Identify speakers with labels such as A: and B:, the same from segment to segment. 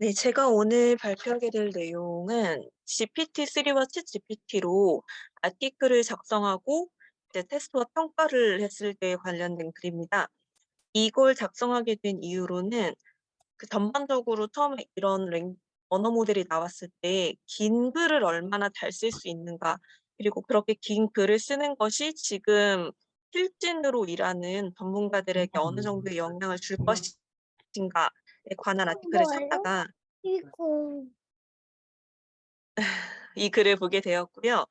A: 네, 제가 오늘 발표하게 될 내용은 GPT-3와 챗GPT로 아티클을 작성하고 이제 테스트와 평가를 했을 때 관련된 글입니다. 이걸 작성하게 된 이유로는 그 전반적으로 처음에 이런 언어 모델이 나왔을 때 긴 글을 얼마나 잘 쓸 수 있는가, 그리고 그렇게 긴 글을 쓰는 것이 지금 필진으로 일하는 전문가들에게 어느 정도의 영향을 줄 것인가에 관한 아티클을
B: 뭐예요?
A: 찾다가
B: 이거.
A: 이 글을 보게 되었고요.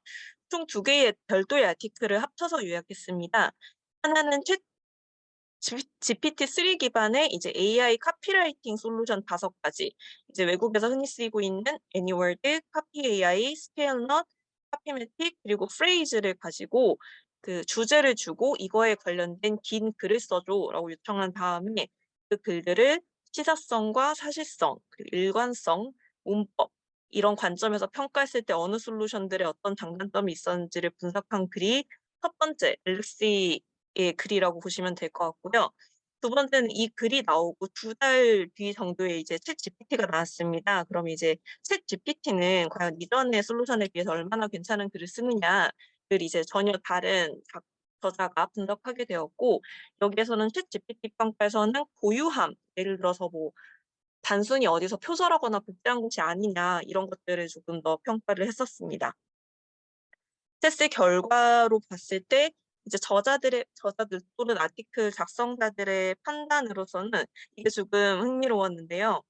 A: 총 두 개의 별도의 아티클을 합쳐서 요약했습니다. 하나는 챗 GPT-3 기반의 이제 AI 카피라이팅 솔루션 5가지, 이제 외국에서 흔히 쓰이고 있는 애니월드, 카피 AI, 스케일넛, 카피매틱, 그리고 프레이즈를 가지고 그 주제를 주고 "이거에 관련된 긴 글을 써 줘."라고 요청한 다음에 그 글들을 시사성과 사실성, 그리고 일관성, 문법 이런 관점에서 평가했을 때 어느 솔루션들의 어떤 장단점이 있었는지를 분석한 글이 첫 번째 앨리스의 글이라고 보시면 될 것 같고요. 두 번째는 이 글이 나오고 2달 뒤 정도에 이제 챗GPT가 나왔습니다. 그럼 이제 챗GPT는 과연 이전의 솔루션에 비해서 얼마나 괜찮은 글을 쓰느냐를 이제 전혀 다른 저자가 분석하게 되었고, 여기에서는 챗GPT 평가에서는 고유함, 예를 들어서 뭐 단순히 어디서 표절하거나 복제한 것이 아니냐 이런 것들을 조금 더 평가를 했었습니다. 테스트 결과로 봤을 때 이제 저자들 또는 아티클 작성자들의 판단으로서는 이게 조금 흥미로웠는데요.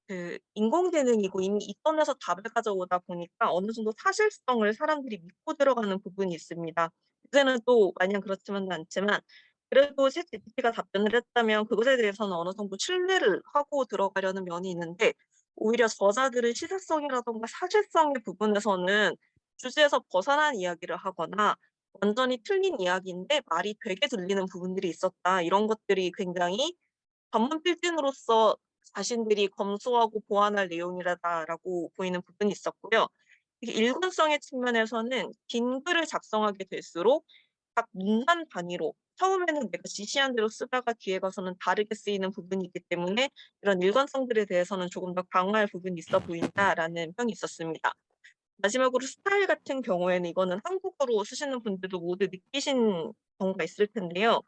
A: 그 인공지능이고 이미 있던 데서 답을 가져오다 보니까 어느 정도 사실성을 사람들이 믿고 들어가는 부분이 있습니다. 이제는 또 마냥 그렇지만은 않지만 그래도 챗GPT가 답변을 했다면 그것에 대해서는 어느 정도 신뢰를 하고 들어가려는 면이 있는데, 오히려 저자들의 시사성이라든가 사실성의 부분에서는 주제에서 벗어난 이야기를 하거나 완전히 틀린 이야기인데 말이 되게 들리는 부분들이 있었다. 이런 것들이 굉장히 전문 필진으로서 자신들이 검수하고 보완할 내용이라고 보이는 부분이 있었고요. 이게 일관성의 측면에서는 긴 글을 작성하게 될수록 각 문단 단위로 처음에는 내가 지시한 대로 쓰다가 뒤에 가서는 다르게 쓰이는 부분이 있기 때문에 이런 일관성들에 대해서는 조금 더 강화할 부분이 있어 보인다라는 평이 있었습니다. 마지막으로 스타일 같은 경우에는 이거는 한국어로 쓰시는 분들도 모두 느끼신 경우가 있을 텐데요.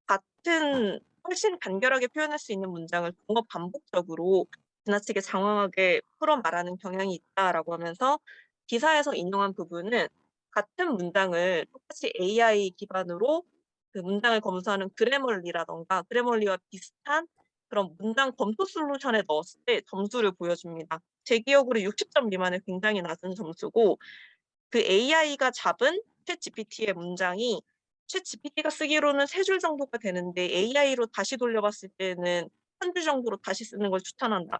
A: 같은 훨씬 간결하게 표현할 수 있는 문장을 반복적으로 지나치게 장황하게 풀어 말하는 경향이 있다라고 하면서 기사에서 인용한 부분은 같은 문장을 똑같이 AI 기반으로 그 문장을 검수하는 그래멀리라든가 그래멀리와 비슷한 그런 문장 검토 솔루션에 넣었을 때 점수를 보여줍니다. 제 기억으로 60점 미만의 굉장히 낮은 점수고, 그 AI가 잡은 챗GPT의 문장이 챗GPT가 쓰기로는 3줄 정도가 되는데 AI로 다시 돌려봤을 때는 1줄 정도로 다시 쓰는 걸 추천한다.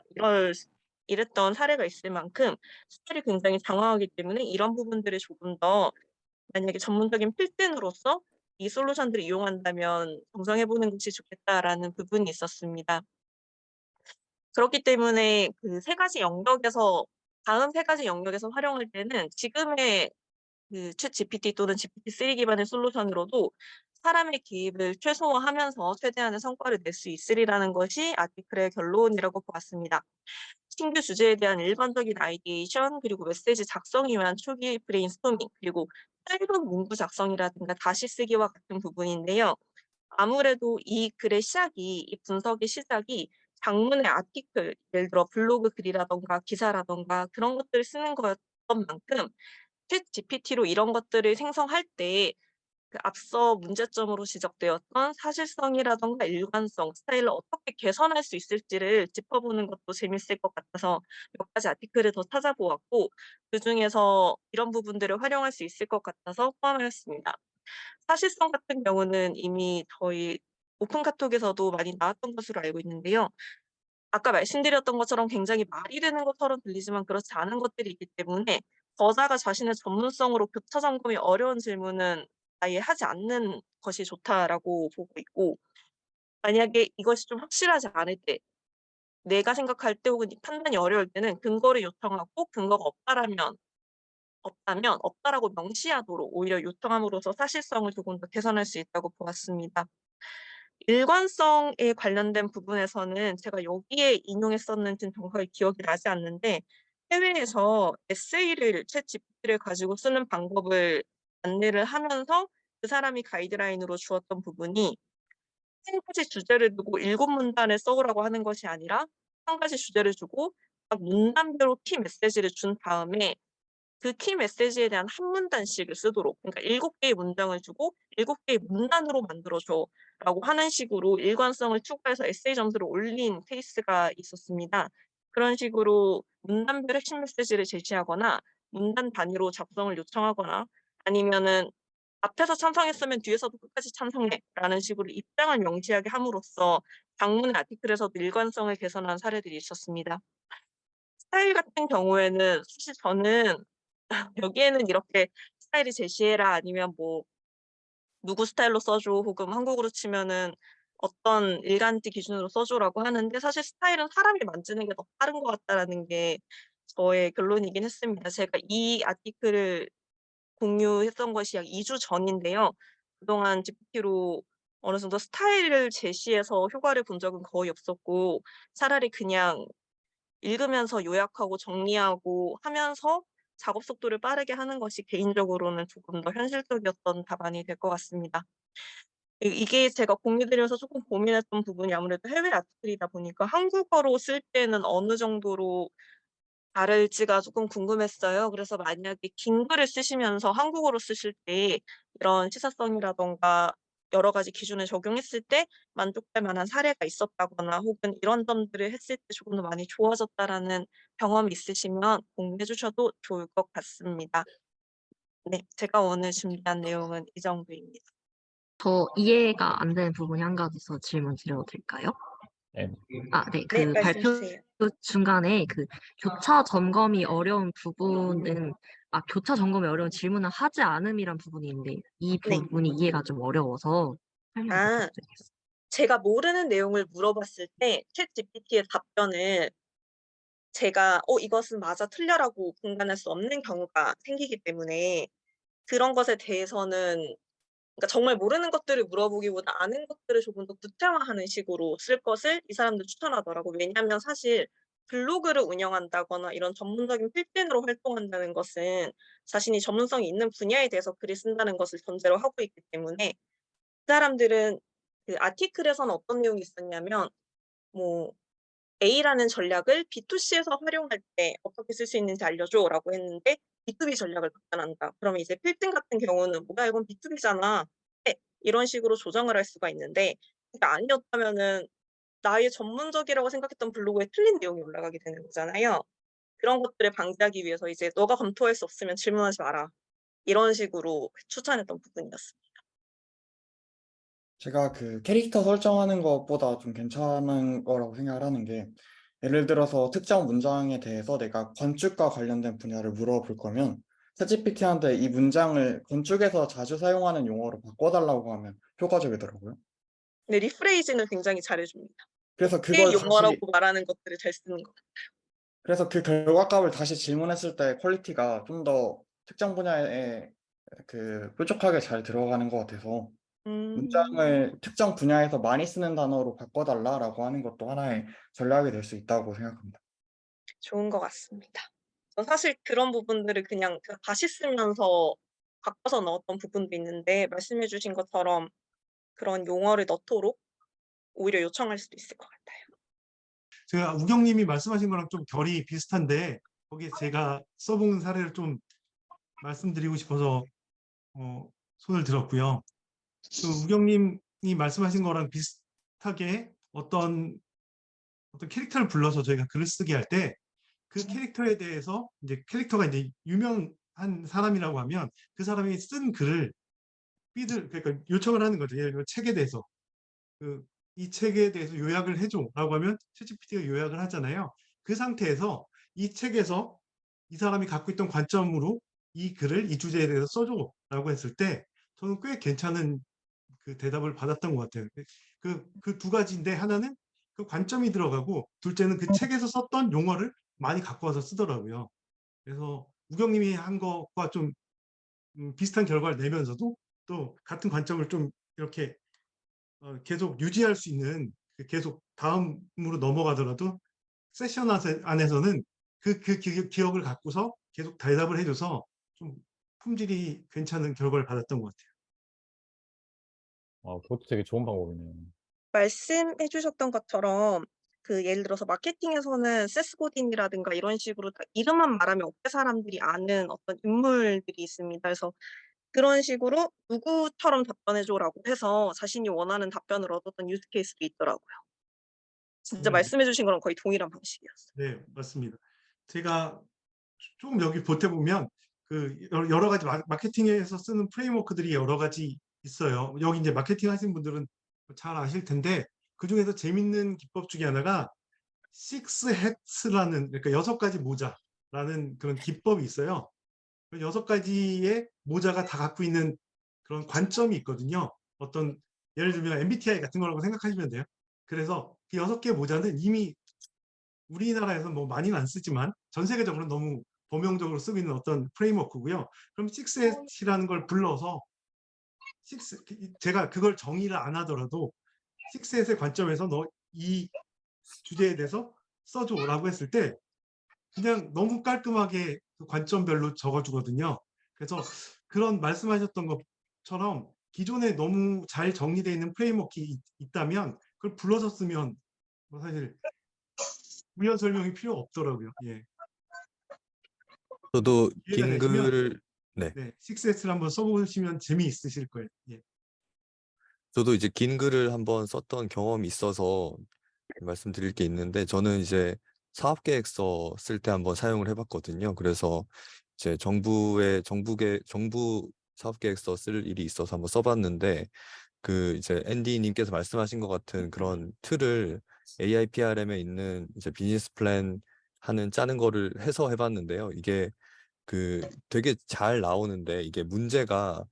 A: 이랬던 사례가 있을 만큼 스타일이 굉장히 장황하기 때문에 이런 부분들을 조금 더 만약에 전문적인 필진으로서 이 솔루션들을 이용한다면 정정해 보는 것이 좋겠다라는 부분이 있었습니다. 그렇기 때문에 그 세 가지 영역에서 다음 세 가지 영역에서 활용할 때는 지금의 그 챗GPT 또는 GPT-3 기반의 솔루션으로도 사람의 개입을 최소화하면서 최대한의 성과를 낼 수 있으리라는 것이 아티클의 결론이라고 보았습니다. 신규 주제에 대한 일반적인 아이디에이션, 그리고 메시지 작성을 위한 초기 브레인스토밍, 그리고 짧은 문구 작성이라든가 다시 쓰기와 같은 부분인데요. 아무래도 이 글의 시작이 이 분석의 시작이 장문의 아티클, 예를 들어 블로그 글이라든가 기사라든가 그런 것들을 쓰는 거였던 만큼 챗GPT로 이런 것들을 생성할 때 그 앞서 문제점으로 지적되었던 사실성이라든가 일관성, 스타일을 어떻게 개선할 수 있을지를 짚어보는 것도 재밌을 것 같아서 몇 가지 아티클을 더 찾아보았고, 그중에서 이런 부분들을 활용할 수 있을 것 같아서 포함하였습니다. 사실성 같은 경우는 이미 저희 오픈 카톡에서도 많이 나왔던 것으로 알고 있는데요. 아까 말씀드렸던 것처럼 굉장히 말이 되는 것처럼 들리지만 그렇지 않은 것들이 있기 때문에 저자가 자신의 전문성으로 교차 점검이 어려운 질문은 아예 하지 않는 것이 좋다라고 보고 있고, 만약에 이것이 좀 확실하지 않을 때, 내가 생각할 때 혹은 이 판단이 어려울 때는 근거를 요청하고 근거가 없다면 없다라고 명시하도록 오히려 요청함으로써 사실성을 조금 더 개선할 수 있다고 보았습니다. 일관성에 관련된 부분에서는 제가 여기에 인용했었는지는 정확하게 기억이 나지 않는데 해외에서 에세이를 챗GPT를 가지고 쓰는 방법을 안내를 하면서 그 사람이 가이드라인으로 주었던 부분이 한 가지 주제를 두고 7문단을 써오라고 하는 것이 아니라 한 가지 주제를 주고 각 문단별로 키 메시지를 준 다음에 그 키 메시지에 대한 한 문단씩을 쓰도록, 그러니까 7개의 문장을 주고 7개의 문단으로 만들어 줘라고 하는 식으로 일관성을 추구해서 에세이 점수를 올린 케이스가 있었습니다. 그런 식으로 문단별 핵심 메시지를 제시하거나 문단 단위로 작성을 요청하거나 아니면은 "앞에서 찬성했으면 뒤에서도 끝까지 찬성해."라는 식으로 입장을 명시하게 함으로써 장문의 아티클에서도 일관성을 개선한 사례들이 있었습니다. 스타일 같은 경우에는 사실 저는 여기에는 이렇게 "스타일을 제시해라." 아니면 뭐 "누구 스타일로 써 줘." 혹은 한국으로 치면은 "어떤 일간지 기준으로 써 줘."라고 하는데 사실 스타일은 사람이 만드는 게 더 빠른 것 같다라는 게 저의 결론이긴 했습니다. 제가 이 아티클을 공유했던 것이 약 2주 전인데요. 그동안 GPT로 어느 정도 스타일을 제시해서 효과를 본 적은 거의 없었고 차라리 그냥 읽으면서 요약하고 정리하고 하면서 작업 속도를 빠르게 하는 것이 개인적으로는 조금 더 현실적이었던 답안이 될 것 같습니다. 이게 제가 공유 드리면서 쪼끔 고민했던 부분이 아무래도 해외 아티클이다 보니까 한국어로 쓸 때는 어느 정도로 다를지가 쪼끔 궁금했어요. 그래서 만약에 긴 글을 쓰시면서 한국어로 쓰실 때 이런 시사성이라든가 여러 가지 기준을 적용했을 때 만족할 만한 사례가 있었다거나 혹은 이런 점들을 했을 때 조금 더 많이 좋아졌다라는 경험이 있으시면 공유해 주셔도 좋을 것 같습니다. 네. 제가 오늘 준비한 내용은 이 정도입니다.
B: 저 이해가 안 되는 부분이 한 가지 더 질문 드려도 될까요?
C: 네.
B: 네.
A: 네.
B: 그
A: 말씀
B: 발표
A: 주세요.
B: 중간에 그 교차 점검이 어려운 부분은 교차 점검이 어려운 질문을 하지 않음이란 부분이 있는데 이
A: 네.
B: 부분이 이해가 좀 어려워서 설명
A: 아.
B: 부탁드리겠습니다.
A: 제가 모르는 내용을 물어봤을 때 챗GPT의 답변을 제가 이것은 맞아 틀려."라고 분간할 수 없는 경우가 생기기 때문에 그런 것에 대해서는, 그러니까 정말 모르는 것들을 물어보기보다 아는 것들을 조금 더 구체화하는 식으로 쓸 것을 이 사람들 추천하더라고요. 왜냐하면 사실 블로그를 운영한다거나 이런 전문적인 필진으로 활동한다는 것은 자신이 전문성이 있는 분야에 대해서 글을 쓴다는 것을 전제로 하고 있기 때문에 그 사람들은 그 아티클에서는 어떤 내용이 있었냐면 뭐 "A라는 전략을 B2C에서 활용할 때 어떻게 쓸 수 있는지 알려줘."라고 했는데 B2B 전략을 답변한다. 그러면 이제 필진 같은 경우는 "뭐야 이건 B2B잖아." 네. 이런 식으로 조정을 할 수가 있는데 그게 아니었다면은 나의 전문적이라고 생각했던 블로그에 틀린 내용이 올라가게 되는 거잖아요. 그런 것들을 방지하기 위해서 이제 "너가 검토할 수 없으면 질문하지 마라." 이런 식으로 추천했던 부분이었습니다.
C: 제가 그 캐릭터 설정하는 것보다 좀 괜찮은 거라고 생각을 하는 게, 예를 들어서 특정 문장에 대해서 내가 건축과 관련된 분야를 물어볼 거면 챗GPT한테 이 문장을 건축에서 자주 사용하는 용어로 바꿔달라고 하면 효과적이더라고요.
A: 근데 리프레이즈는 굉장히 잘해 줍니다.
C: 그래서
A: 의
C: 그걸
A: 용어라고
C: 다시
A: 말하는 것들을 잘 쓰는 것 같아요.
C: 그래서 그 결과값을 다시 질문했을 때 퀄리티가 좀 더 특정 분야에 그 뾰족하게 잘 들어가는 것 같아서,
A: 음.
C: 문장을 특정 분야에서 많이 쓰는 단어로 바꿔달라라고 하는 것도 하나의 전략이 될 수 있다고 생각합니다.
A: 좋은 것 같습니다. 저 사실 그런 부분들을 그냥 제가 다시 쓰면서 바꿔서 넣었던 부분도 있는데 말씀해 주신 것처럼 그런 용어를 넣도록 오히려 요청할 수도 있을 것 같아요.
D: 제가 우경님이 말씀하신 거랑 좀 결이 비슷한데 거기에 제가 써본 사례를 좀 말씀드리고 싶어서 손을 들었고요. 그 우경님이 말씀하신 거랑 비슷하게 어떤 캐릭터를 불러서 저희가 글을 쓰게 할 때 그 캐릭터에 대해서 이제 캐릭터가 이제 유명한 사람이라고 하면 그 사람이 쓴 글을 그러니까 요청을 하는 거죠. 예를 들어 책에 대해서 이 책에 대해서 요약을 해줘라고 하면 챗GPT가 요약을 하잖아요. 그 상태에서 이 책에서 이 사람이 갖고 있던 관점으로 이 글을 이 주제에 대해서 써줘라고 했을 때 저는 꽤 괜찮은 그 대답을 받았던 것 같아요. 그 두 가지인데 하나는 그 관점이 들어가고 둘째는 그 책에서 썼던 용어를 많이 갖고 와서 쓰더라고요. 그래서 우경님이 한 것과 좀 비슷한 결과를 내면서도 또 같은 관점을 좀 이렇게 계속 유지할 수 있는 계속 다음으로 넘어가더라도 세션 안에서는 그 기억을 갖고서 계속 대답을 해줘서 좀 품질이 괜찮은 결과를 받았던 것 같아요.
E: 그것도 되게 좋은 방법이네요.
A: 말씀해 주셨던 것처럼 그 예를 들어서 마케팅에서는 세스 고딘이라든가 이런 식으로 다 이름만 말하면 업계 사람들이 아는 어떤 인물들이 있습니다. 그래서 그런 식으로 "누구처럼 답변해 줘."라고 해서 자신이 원하는 답변을 얻었던 유스 케이스도 있더라고요. 진짜
D: 네.
A: 말씀해 주신 거랑 거의 동일한 방식이었어요.
D: 네, 맞습니다. 제가 조금 여기 보태보면 그 여러 가지 마케팅에서 쓰는 프레임워크들이 여러 가지 있어요. 여기 이제 마케팅 하시는 분들은 잘 아실 텐데 그중에서 재밌는 기법 중에 하나가 6hats라는, 그러니까 6가지 모자라는 그런 기법이 있어요. 그 6가지의 모자가 다 갖고 있는 그런 관점이 있거든요. 어떤 예를 들면 MBTI 같은 거라고 생각하시면 돼요. 그래서 그 6개의 모자는 이미 우리나라에서 뭐 많이는 안 쓰지만 전 세계적으로 너무 범용적으로 쓰고 있는 어떤 프레임워크고요. 그럼 6S이라는 걸 불러서 제가 그걸 정의를 안 하더라도 6S의 관점에서 너 이 주제에 대해서 써줘라고 했을 때 그냥 너무 깔끔하게 그 관점별로 적어주거든요. 그래서 그런 말씀하셨던 것처럼 기존에 너무 잘 정리되어 있는 프레임워크 있다면 그걸 불러서 쓰면 뭐 사실 부연 설명이 필요 없더라고요. 예.
F: 저도
D: 기회가
F: 긴
D: 되시면
F: 글을 네.
D: 6S를 한번 써보시면 재미있으실 거예요. 예.
F: 저도 이제 긴 글을 한번 썼던 경험이 있어서 말씀드릴 게 있는데, 저는 이제 사업계획서 쓸 때 한번 사용을 해봤거든요. 그래서 이제 정부 사업계획서 쓸 일이 있어서 한번 써봤는데, 그 이제 앤디님께서 말씀하신 것 같은 그런 틀을 AIPRM에 있는 이제 비즈니스 플랜 짜는 거를 해서 해봤는데요. 이게 그 되게 잘 나오는데, 이게 문제가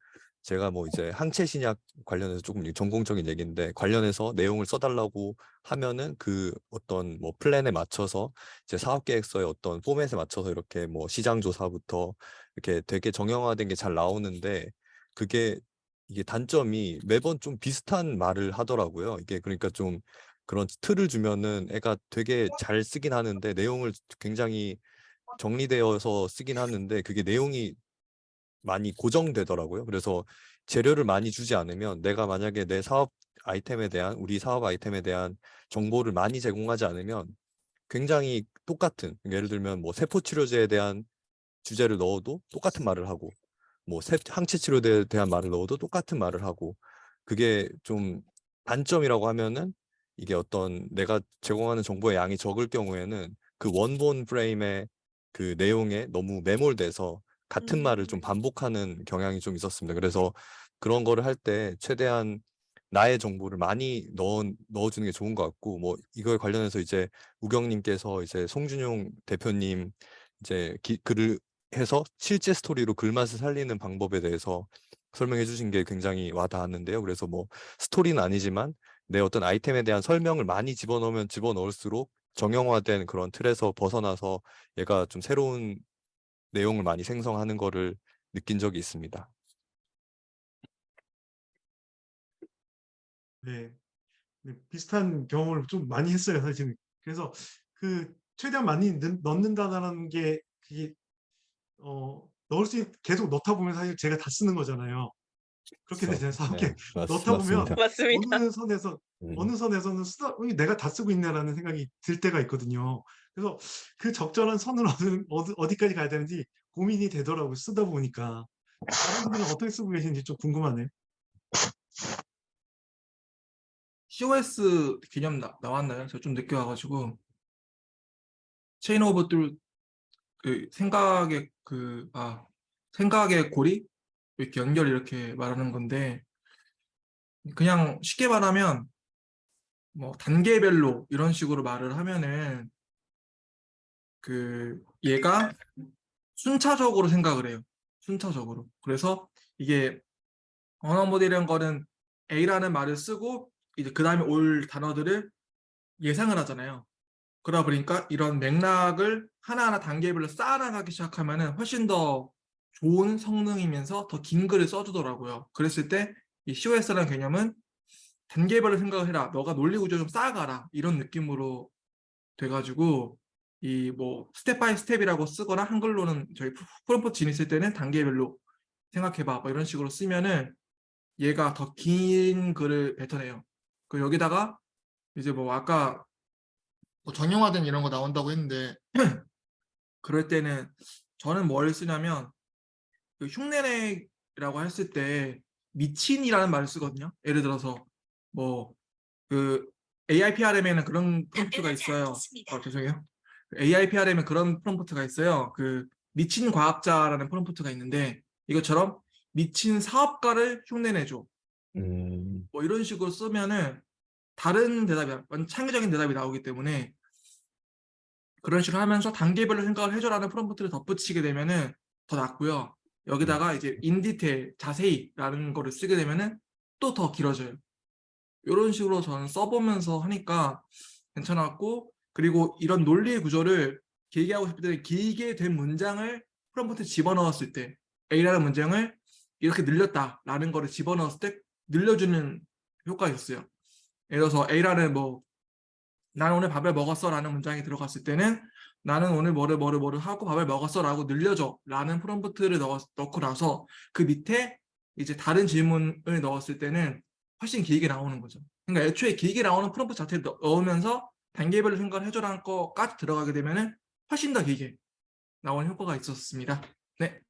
F: 제가 뭐 이제 항체 신약 관련해서 조금 전공적인 얘기인데, 관련해서 내용을 써달라고 하면은 그 어떤 뭐 플랜에 맞춰서 이제 사업계획서의 어떤 포맷에 맞춰서 이렇게 뭐 시장 조사부터 이렇게 되게 정형화된 게 잘 나오는데, 이게 단점이 매번 좀 비슷한 말을 하더라고요. 이게 그러니까 좀 그런 틀을 주면은 애가 되게 잘 쓰긴 하는데 내용을 굉장히 정리되어서 쓰긴 하는데 그게 내용이 많이 고정되더라고요. 그래서 재료를 많이 주지 않으면, 내가 만약에 우리 사업 아이템에 대한 정보를 많이 제공하지 않으면 굉장히 똑같은, 예를 들면 뭐 세포 치료제에 대한 주제를 넣어도 똑같은 말을 하고, 뭐 항체 치료제에 대한 말을 넣어도 똑같은 말을 하고, 그게 좀 단점이라고 하면은, 이게 어떤 내가 제공하는 정보의 양이 적을 경우에는 그 원본 프레임의 그 내용에 너무 매몰돼서 같은 말을 좀 반복하는 경향이 좀 있었습니다. 그래서 그런 거를 할 때 최대한 나의 정보를 많이 넣어주는 게 좋은 것 같고, 뭐 이거에 관련해서 이제 우경님께서 이제 송준용 대표님 이제 글을 해서 실제 스토리로 글맛을 살리는 방법에 대해서 설명해 주신 게 굉장히 와닿았는데요. 그래서 뭐 스토리는 아니지만 내 어떤 아이템에 대한 설명을 많이 집어넣으면 집어넣을수록 정형화된 그런 틀에서 벗어나서 얘가 좀 새로운 내용을 많이 생성하는 거를 느낀 적이 있습니다.
D: 네. 네, 비슷한 경험을 좀 많이 했어요, 사실. 그래서 그 최대한 많이 넣는다는 게 그게 계속 넣다 보면 사실 제가 다 쓰는 거잖아요. 그렇게 되잖아요.
F: 네,
D: 넣다 보면
F: 맞습니다.
A: 맞습니다.
D: 어느 선에서는 내가 다 쓰고 있네라는 생각이 들 때가 있거든요. 그래서 그 적절한 선을 어디까지 가야 되는지 고민이 되더라고요. 쓰다 보니까. 다른 분들은 어떻게 쓰고 계신지 좀 궁금하네요.
G: COS 개념 나왔나요? 제가 좀 늦게 와가지고 체인 오브 툴 생각의 생각의 고리 이렇게 연결 이렇게 말하는 건데, 그냥 쉽게 말하면 뭐 단계별로 이런 식으로 말을 하면은 그 얘가 순차적으로 생각을 해요. 순차적으로. 그래서 이게 언어 모델이라는 거는 A라는 말을 쓰고 이제 그 다음에 올 단어들을 예상을 하잖아요. 그러다 보니까 이런 맥락을 하나하나 단계별로 쌓아나가기 시작하면은 훨씬 더 좋은 성능이면서 더 긴 글을 써주더라고요. 그랬을 때 이 COS라는 개념은 단계별로 생각을 해라. 너가 논리 구조 좀 쌓아가라. 이런 느낌으로 돼가지고 이 뭐 스텝 바이 스텝이라고 쓰거나 한글로는 저희 프롬프트 진입 쓸 때는 단계별로 생각해봐. 뭐 이런 식으로 쓰면은 얘가 더 긴 글을 뱉어내요. 그 여기다가 이제 뭐 아까 뭐 정형화된 이런 거 나온다고 했는데 그럴 때는 저는 뭘 쓰냐면 그 흉내내라고 했을 때 미친이라는 말을 쓰거든요. 예를 들어서 뭐 그 AIPRM에는 그런 프롬프트가 있어요. 죄송해요. AIPRM에 그런 프롬프트가 있어요. 그 미친 과학자라는 프롬프트가 있는데 이것처럼 미친 사업가를 흉내내줘. 뭐 이런 식으로 쓰면은 다른 대답이 완전 창의적인 대답이 나오기 때문에 그런 식으로 하면서 단계별로 생각을 해줘라는 프롬프트를 덧붙이게 되면은 더 낫고요. 여기다가 이제 인디테일, 자세히라는 거를 쓰게 되면은 또 더 길어져요. 이런 식으로 저는 써보면서 하니까 괜찮았고, 그리고 이런 논리 구조를 길게 하고 싶을 때 길게 된 문장을 프롬프트에 집어넣었을 때 A라는 문장을 이렇게 늘렸다라는 거를 집어넣었을 때 늘려주는 효과가 있었어요. 예를 들어서 A라는 뭐 나는 오늘 밥을 먹었어 라는 문장이 들어갔을 때는 나는 오늘 뭐를 하고 밥을 먹었어 라고 늘려줘 라는 프롬프트를 넣고 나서 그 밑에 이제 다른 질문을 넣었을 때는 훨씬 길게 나오는 거죠. 그러니까 애초에 길게 나오는 프롬프트 자체를 넣으면서 단계별로 생각을 해줘라는 거까지 들어가게 되면은 훨씬 더 길게 나오는 효과가 있었습니다. 네.